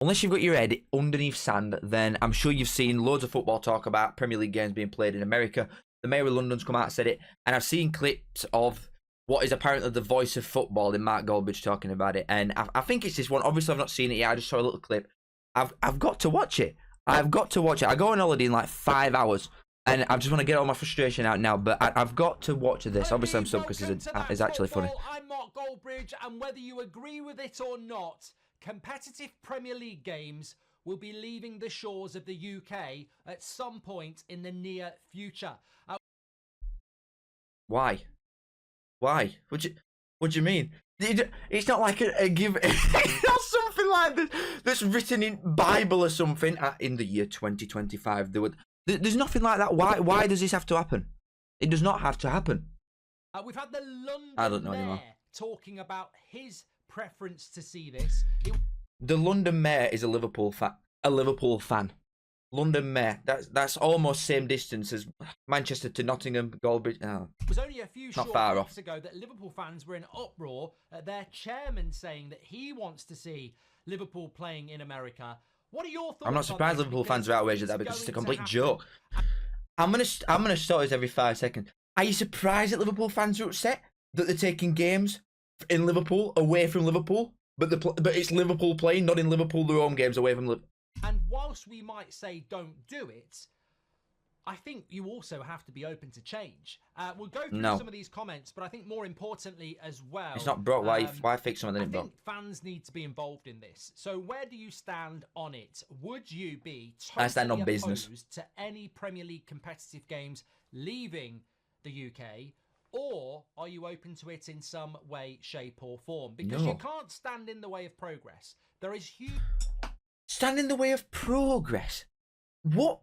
unless you've got your head underneath sand, then I'm sure you've seen loads of football talk about Premier League games being played in America. The Mayor of London's come out and said it, and I've seen clips of what is apparently the voice of football in Mark Goldbridge talking about it, and I think it's this one. Obviously, I've not seen it yet. I just saw a little clip. I've got to watch it. I've got to watch it. I go on holiday in like 5 hours, and I just want to get all my frustration out now. But I've got to watch this. Obviously, I'm stuck because it's actually funny. I'm Mark Goldbridge, and whether you agree with it or not, competitive Premier League games will be leaving the shores of the UK at some point in the near future. Why? Why? What do you mean? It's not like a give. It's not something like this that's written in Bible or something. In the year 2025, there's nothing like that. Why does this have to happen? It does not have to happen. We've had the London Mayor talking about his preference to see this. The London Mayor is a Liverpool fan. London Mayor. That's almost same distance as Manchester to Nottingham, Goldbridge. Oh, it was only a few short weeks ago that Liverpool fans were in uproar at their chairman saying that he wants to see Liverpool playing in America. What are your thoughts? I'm not surprised Liverpool fans are outraged at that because it's a complete joke. I'm gonna start this every 5 seconds. Are you surprised that Liverpool fans are upset that they're taking games in Liverpool away from Liverpool? But it's Liverpool playing, not in Liverpool their home games away from Liverpool. And whilst we might say don't do it, I think you also have to be open to change. We'll go through some of these comments, but I think more importantly as well... It's not broke. Why fix something that ain't broke? I think fans need to be involved in this. So where do you stand on it? Would you be totally opposed to any Premier League competitive games leaving the UK? Or are you open to it in some way, shape or form? Because you can't stand in the way of progress. There is huge... Stand in the way of progress? What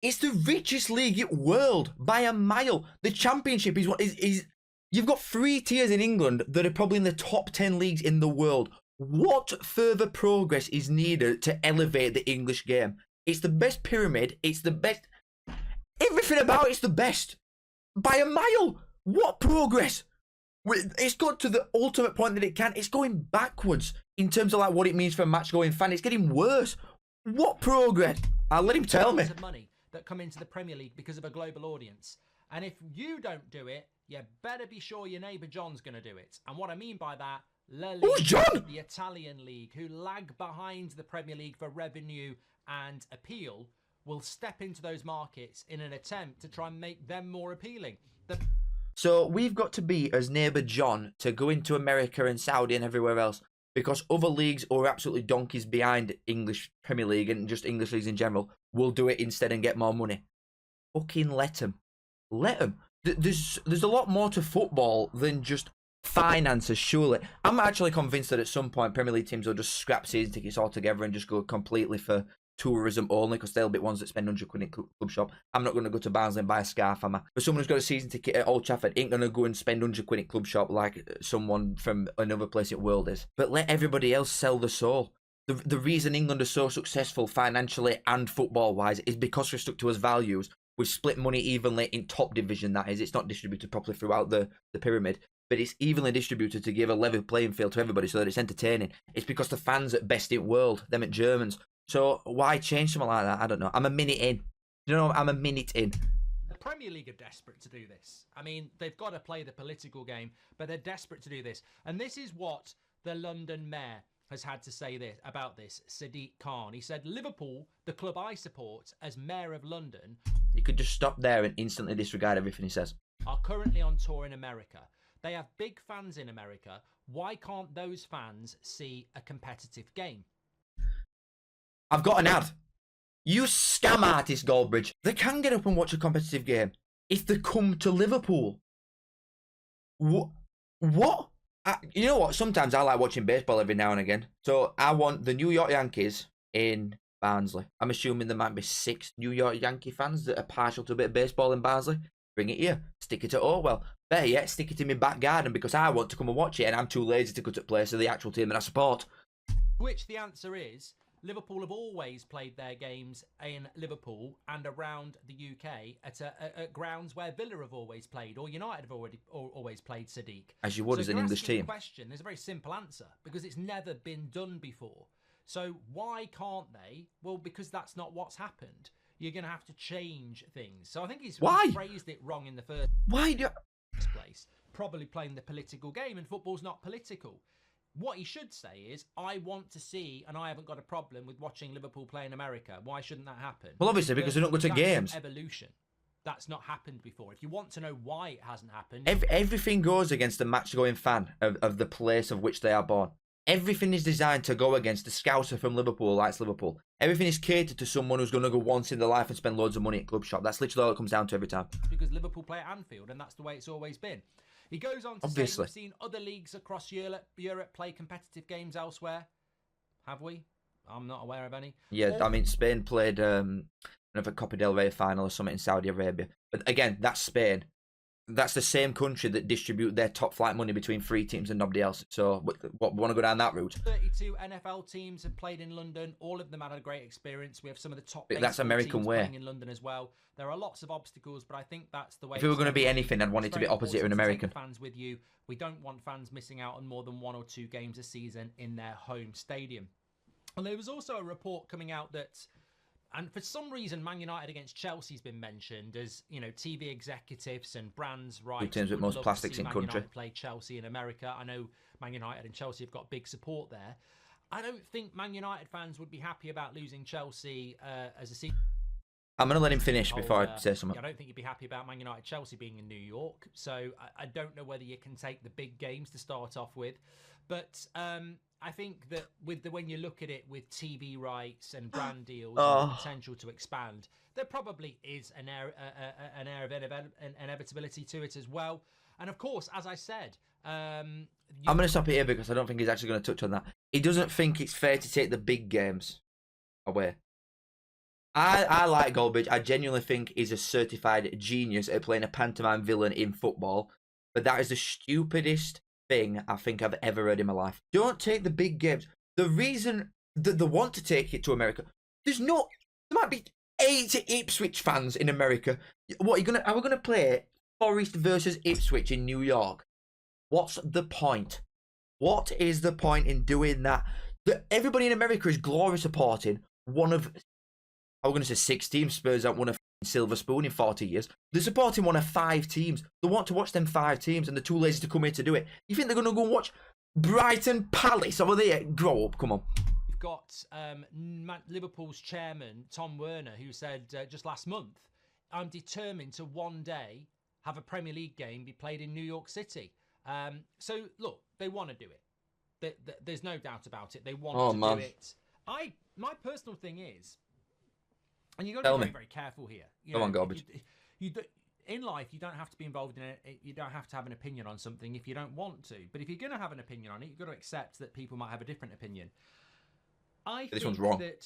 it's the richest league in the world by a mile. The Championship is what is you've got 3 tiers in England that are probably in the top 10 leagues in the world. What further progress is needed to elevate the English game? It's the best pyramid. It's the best. Everything about it's the best by a mile. What progress? It's got to the ultimate point that it can. It's going backwards in terms of like what it means for a match-going fan. It's getting worse. What progress? I'll let him tell me. Of money that come into the Premier League because of a global audience, and if you don't do it, you better be sure your neighbour John's going to do it. And what I mean by that, La Liga, who's John? The Italian league, who lag behind the Premier League for revenue and appeal, will step into those markets in an attempt to try and make them more appealing. So we've got to be as neighbour John to go into America and Saudi and everywhere else because other leagues are absolutely donkeys behind English Premier League and just English leagues in general will do it instead and get more money. Fucking let them. Let them. There's a lot more to football than just finances, surely. I'm actually convinced that at some point Premier League teams will just scrap season tickets altogether and just go completely for tourism only because they'll be ones that spend 100 quid in club shop. I'm not going to go to Barnsley and buy a scarf, am I? But someone who's got a season ticket at Old Trafford ain't going to go and spend 100 quid in club shop like someone from another place in the world is. But let everybody else sell the soul. The reason England is so successful financially and football-wise is because we've stuck to us values. We've split money evenly in top division, that is. It's not distributed properly throughout the pyramid, but it's evenly distributed to give a level playing field to everybody so that it's entertaining. It's because the fans at best in the world, them at Germans. So why change something like that? I don't know. I'm a minute in. You know, I'm a minute in. The Premier League are desperate to do this. I mean, they've got to play the political game, but they're desperate to do this. And this is what the London Mayor has had to say about this, Sadiq Khan. He said, Liverpool, the club I support as Mayor of London... You could just stop there and instantly disregard everything he says. ...are currently on tour in America. They have big fans in America. Why can't those fans see a competitive game? I've got an ad. You scam artist, Goldbridge. They can get up and watch a competitive game if they come to Liverpool. What? You know what? Sometimes I like watching baseball every now and again. So I want the New York Yankees in Barnsley. I'm assuming there might be 6 New York Yankee fans that are partial to a bit of baseball in Barnsley. Bring it here. Stick it at Orwell. Better yet, stick it in my back garden because I want to come and watch it and I'm too lazy to go to place of the actual team that I support. Which the answer is... Liverpool have always played their games in Liverpool and around the UK at grounds where Villa have always played or United have always played, Sadiq. As you would as an English team. Question, there's a very simple answer because it's never been done before. So why can't they? Well, because that's not what's happened. You're going to have to change things. So I think he's phrased it wrong in the first place. Probably playing the political game, and football's not political. What he should say is, I want to see, and I haven't got a problem with watching Liverpool play in America. Why shouldn't that happen? Well, obviously, because they're not good to games. Evolution. That's not happened before. If you want to know why it hasn't happened... Everything goes against the match-going fan of the place of which they are born. Everything is designed to go against the scouser from Liverpool, likes Liverpool. Everything is catered to someone who's going to go once in their life and spend loads of money at club shop. That's literally all it comes down to every time. Because Liverpool play at Anfield, and that's the way it's always been. He goes on to say we've seen other leagues across Europe play competitive games elsewhere. Have we? I'm not aware of any. Yeah, I mean, Spain played another Copa del Rey final or something in Saudi Arabia. But again, that's Spain. That's the same country that distribute their top flight money between 3 teams and nobody else. So, what want to go down that route? 32 NFL teams have played in London. All of them had a great experience. We have some of the top. That's American way. Playing in London as well. There are lots of obstacles, but I think that's the way. If it were going to be anything, I'd want it to be opposite in American. Fans with you. We don't want fans missing out on more than 1 or 2 games a season in their home stadium. And there was also a report coming out that. And for some reason, Man United against Chelsea's been mentioned as, you know, TV executives and brands rights. 2 teams with most plastics in country. United play Chelsea in America. I know Man United and Chelsea have got big support there. I don't think Man United fans would be happy about losing Chelsea as a season. I'm going to let him finish before I say something. I don't think you'd be happy about Man United Chelsea being in New York. So I don't know whether you can take the big games to start off with. But I think that when you look at it with TV rights and brand deals and the potential to expand, there probably is an air of inevitability to it as well. And of course, as I said, I'm going to stop it here because I don't think he's actually going to touch on that. He doesn't think it's fair to take the big games away. I like Goldbridge. I genuinely think he's a certified genius at playing a pantomime villain in football. But that is the stupidest thing I think I've ever heard in my life. Don't take the big games. The reason that they want to take it to America, there might be 80 Ipswich fans in America. Are we gonna play Forest versus Ipswich in New York? What's the point? What is the point in doing that? Everybody in America is glory supporting one of, I'm going to say 6 teams. Spurs haven't won a silver spoon in 40 years. They're supporting one of 5 teams. They want to watch them 5 teams, and they're too lazy to come here to do it. You think they're going to go and watch Brighton Palace over there? Grow up, come on. We've got Liverpool's chairman, Tom Werner, who said just last month, I'm determined to one day have a Premier League game be played in New York City. So, look, they want to do it. There's no doubt about it. They want to do it. My personal thing is, and you've got to be very, very careful here. Come on, Goldbridge. In life, you don't have to be involved in it. You don't have to have an opinion on something if you don't want to. But if you're going to have an opinion on it, you've got to accept that people might have a different opinion. I think one's wrong. That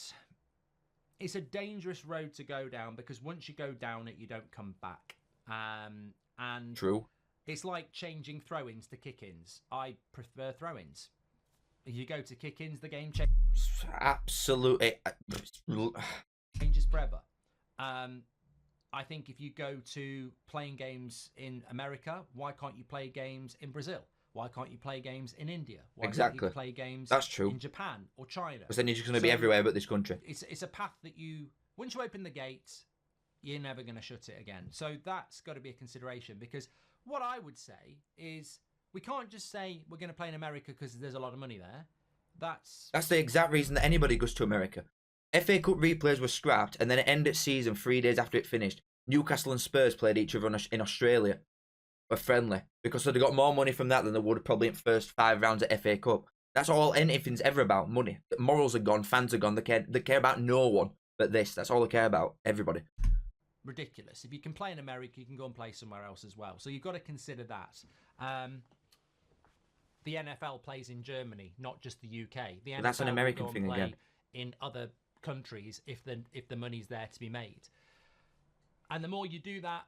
it's a dangerous road to go down because once you go down it, you don't come back. And true. It's like changing throw-ins to kick-ins. I prefer throw-ins. If you go to kick-ins, the game changes. Absolutely. Changes forever. I think if you go to playing games in America, why can't you play games in Brazil? Why can't you play games in India? Why can't you play games in Japan or China? Because then you're just going to be everywhere but this country. It's a path that once you open the gate, you're never going to shut it again. So that's got to be a consideration, because what I would say is we can't just say we're going to play in America because there's a lot of money there. That's the exact reason that anybody goes to America. FA Cup replays were scrapped, and then it ended season 3 days after it finished. Newcastle and Spurs played each other in Australia. Were friendly because they got more money from that than they would probably in the first 5 rounds of FA Cup. That's all anything's ever about, money. Morals are gone, fans are gone. They care about no one but this. That's all they care about. Everybody. Ridiculous. If you can play in America, you can go and play somewhere else as well. So you've got to consider that. The NFL plays in Germany, not just the UK. The NFL that's an American thing again. In other countries, if the money's there to be made, and the more you do that,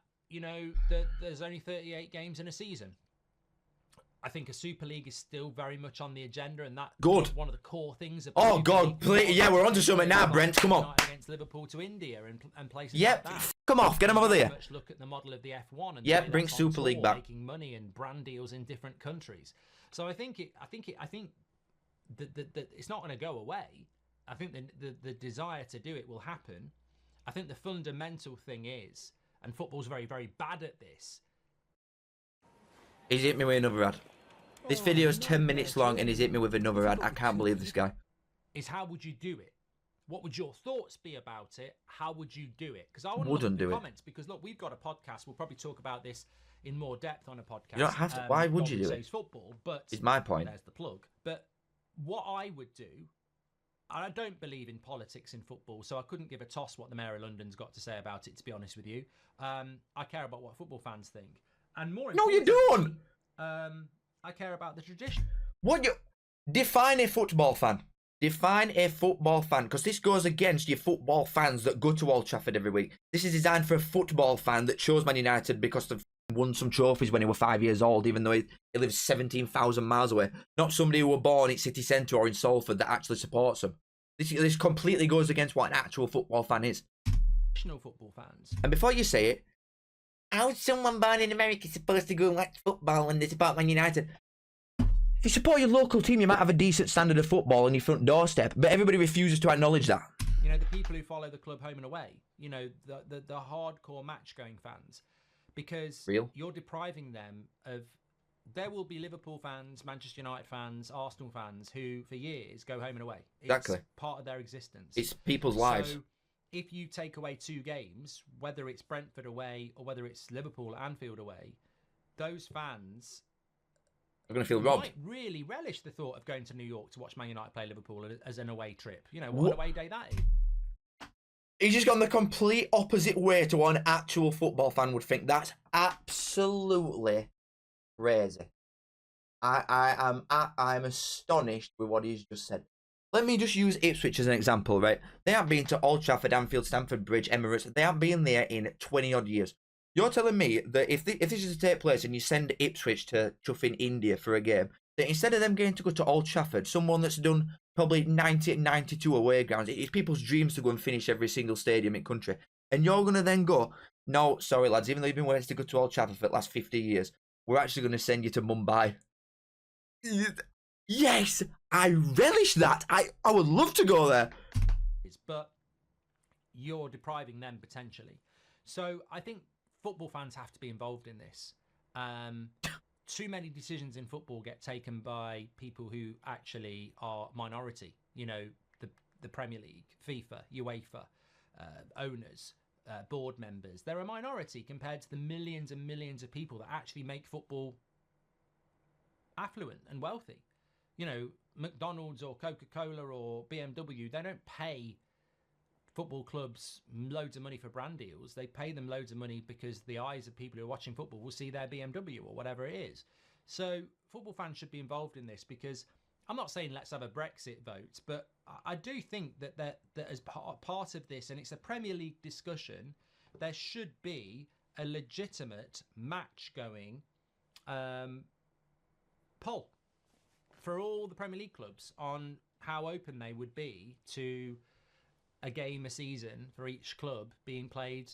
there's only 38 games in a season. I think a Super League is still very much on the agenda, and that's one of the core things. Oh God, please, yeah, we're onto something now, Brent. Come on. Against Liverpool to India and places like that. Come off, get them over there. Much look at the model of the F1 and bring Super League back, making money and brand deals in different countries. So I think that it's not going to go away. I think the desire to do it will happen. I think the fundamental thing is, and football's very, very bad at this. He's hit me with another ad. This video's 10 minutes long and he's hit me with another ad. I can't believe this guy. Is how would you do it? What would your thoughts be about it? How would you do it? Because I want to Wouldn't look at do the it. comments. Because look, we've got a podcast. We'll probably talk about this in more depth on a podcast. You don't have to. Why would you do it? Football, but it's my point. There's the plug. But what I would do, I don't believe in politics in football, so I couldn't give a toss what the Mayor of London's got to say about it, to be honest with you. I care about what football fans think. And more no, you don't. I care about the tradition. What you... Define a football fan. Define a football fan, because this goes against your football fans that go to Old Trafford every week. This is designed for a football fan that chose Man United because they've won some trophies when he was 5 years old, even though he lives 17,000 miles away. Not somebody who were born in City Centre or in Salford that actually supports them. This completely goes against what an actual football fan is. National football fans. And before you say it, how is someone born in America supposed to go and watch football when they support Man United? If you support your local team, you might have a decent standard of football on your front doorstep, but everybody refuses to acknowledge that. You know, the people who follow the club home and away, you know, the hardcore match-going fans, because you're depriving them of... There will be Liverpool fans, Manchester United fans, Arsenal fans who, for years, go home and away. Exactly. It's part of their existence. It's people's lives. So if you take away 2 games, whether it's Brentford away or whether it's Liverpool at Anfield away, those fans... are going to feel robbed. Might really relish the thought of going to New York to watch Man United play Liverpool as an away trip. You know, what an away day that is. He's just gone the complete opposite way to what an actual football fan would think. That's absolutely crazy. I'm astonished with what he's just said. Let me just use Ipswich as an example, right? They haven't been to Old Trafford, Anfield, Stamford Bridge, Emirates. They haven't been there in 20 odd years. You're telling me that if this is to take place and you send Ipswich to chuffing India for a game, that instead of them getting to go to Old Trafford, someone that's done probably 90, 92 away grounds, it's people's dreams to go and finish every single stadium in country. And you're going to then go, no, sorry lads, even though you've been wanting to go to Old Trafford for the last 50 years, we're actually going to send you to Mumbai. Yes, I relish that. I would love to go there. But you're depriving them potentially. So I think football fans have to be involved in this. Too many decisions in football get taken by people who actually are minority. You know, the Premier League, FIFA, UEFA, owners, board members. They're a minority compared to the millions and millions of people that actually make football affluent and wealthy. You know, McDonald's or Coca-Cola or BMW, they don't pay football clubs loads of money for brand deals. They pay them loads of money because the eyes of people who are watching football will see their BMW or whatever it is. So football fans should be involved in this, because I'm not saying let's have a Brexit vote, but I do think that as part of this, and it's a Premier League discussion, there should be a legitimate match-going poll for all the Premier League clubs on how open they would be to a game a season for each club being played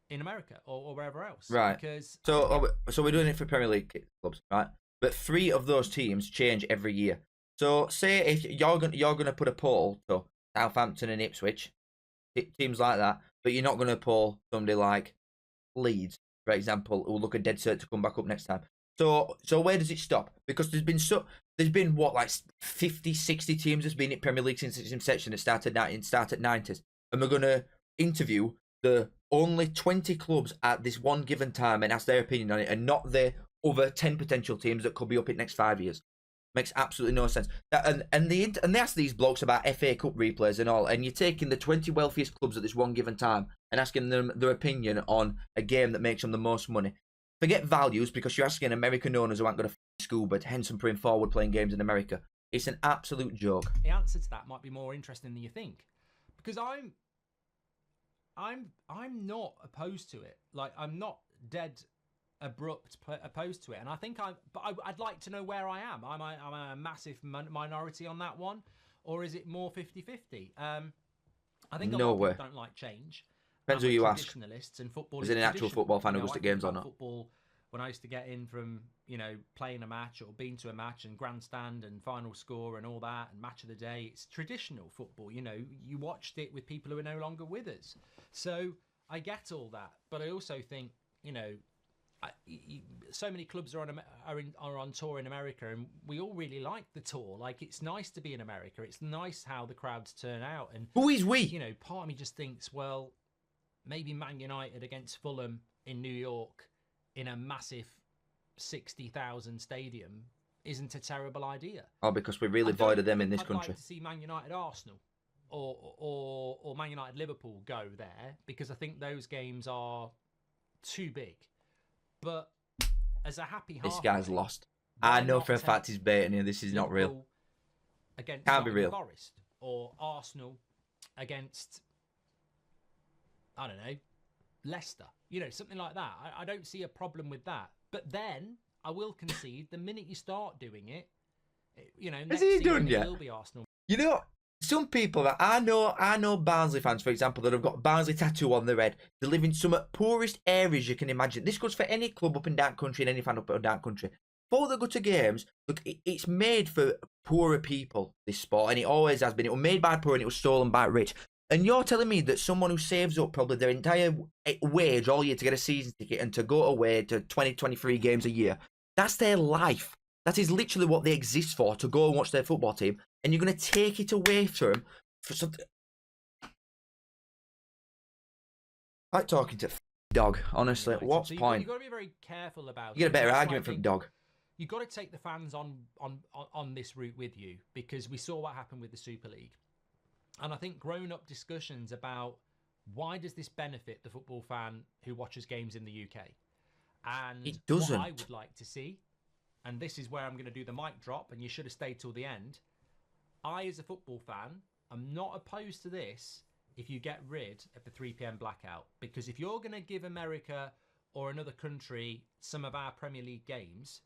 in America or wherever else. Right. Because so we're doing it for Premier League clubs, right? But 3 of those teams change every year. So say if you're gonna put a poll to Southampton and Ipswich, teams like that, but you're not gonna poll somebody like Leeds, for example, who will look a dead cert to come back up next time. So where does it stop? Because there's been what, like 50, 60 teams that's been in Premier League since its inception. It started 90s, and we're gonna interview the only 20 clubs at this one given time and ask their opinion on it, and not the other 10 potential teams that could be up in the next 5 years. Makes absolutely no sense. And they ask these blokes about FA Cup replays and all, and you're taking the 20 wealthiest clubs at this one given time and asking them their opinion on a game that makes them the most money. Forget values, because you're asking American owners who aren't going to scuba, hence them putting forward playing games in America. It's an absolute joke. The answer to that might be more interesting than you think, because I'm not opposed to it. Like, I'm not dead abrupt opposed to it, and I think I'd like to know where I am. Am I a massive minority on that one, or is it more 50-50? I think a lot of people don't like change. Depends who you ask. Traditionalists and football. Is it an actual football fan who goes to games or not? Football when I used to get in from, playing a match or being to a match and grandstand and final score and all that and match of the day. It's traditional football. You watched it with people who are no longer with us. So I get all that. But I also think, so many clubs are on tour in America, and we all really like the tour. Like, it's nice to be in America. It's nice how the crowds turn out. And who is we? Part of me just thinks, well, maybe Man United against Fulham in New York in a massive 60,000 stadium isn't a terrible idea. Oh, because we really avoided them in this country. I'd like to see Man United Arsenal or Man United Liverpool go there, because I think those games are too big. But as a happy this guy's lost. I know for a fact he's baiting you. This is not real. Against Can't be real. Forest, or Arsenal against, I don't know, Leicester. Something like that. I don't see a problem with that. But then I will concede, the minute you start doing it, next season it will be Arsenal. Some people that I know Barnsley fans, for example, that have got Barnsley tattoo on their head. They live in some of the poorest areas you can imagine. This goes for any club up and down country and any fan up and down country. Before they go to games, look, it's made for poorer people, this sport, and it always has been. It was made by poor and it was stolen by rich. And you're telling me that someone who saves up probably their entire wage all year to get a season ticket and to go away to 20, 23 games a year, that's their life. That is literally what they exist for, to go and watch their football team. And you're going to take it away from them for something. I like talking to dog, honestly. Right. What's the point? You've got to be very careful about You get a better argument from dog. You've got to take the fans on this route with you, because we saw what happened with the Super League. And I think grown-up discussions about why does this benefit the football fan who watches games in the UK? And it doesn't. What I would like to see, and this is where I'm going to do the mic drop, and you should have stayed till the end. I, as a football fan, am not opposed to this if you get rid of the 3 p.m. blackout. Because if you're going to give America or another country some of our Premier League games,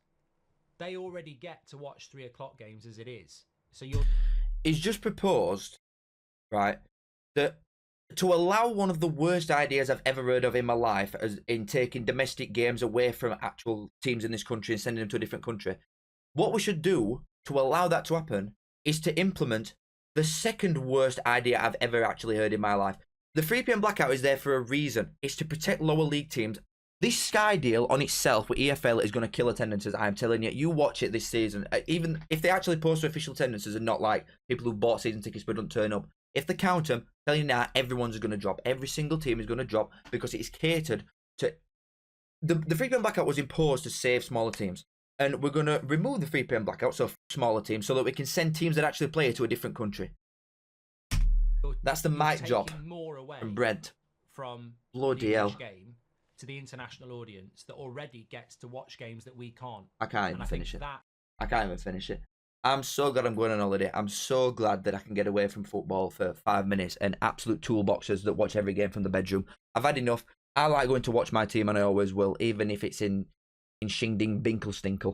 they already get to watch 3 o'clock games as it is. So you're... It's just proposed, right, that to allow one of the worst ideas I've ever heard of in my life, as in taking domestic games away from actual teams in this country and sending them to a different country. What we should do to allow that to happen is to implement the second worst idea I've ever actually heard in my life. The 3 p.m. blackout is there for a reason. It's to protect lower league teams. This Sky deal on itself with EFL is going to kill attendances. I'm telling you. You watch it this season. Even if they actually post official attendances and not like people who bought season tickets but don't turn up. If they count them, tell you now, everyone's going to drop. Every single team is going to drop because it is catered to... The 3 p.m. blackout was imposed to save smaller teams. And we're going to remove the 3 p.m. blackout, so smaller teams, so that we can send teams that actually play to a different country. That's the mic drop from Brent. From bloody the hell. Game to the international audience that already gets to watch games that we can't. I can't even finish it. I can't even finish it. I'm so glad I'm going on holiday. I'm so glad that I can get away from football for 5 minutes and absolute toolboxers that watch every game from the bedroom. I've had enough. I like going to watch my team, and I always will, even if it's in Shingding Binkle Stinkle.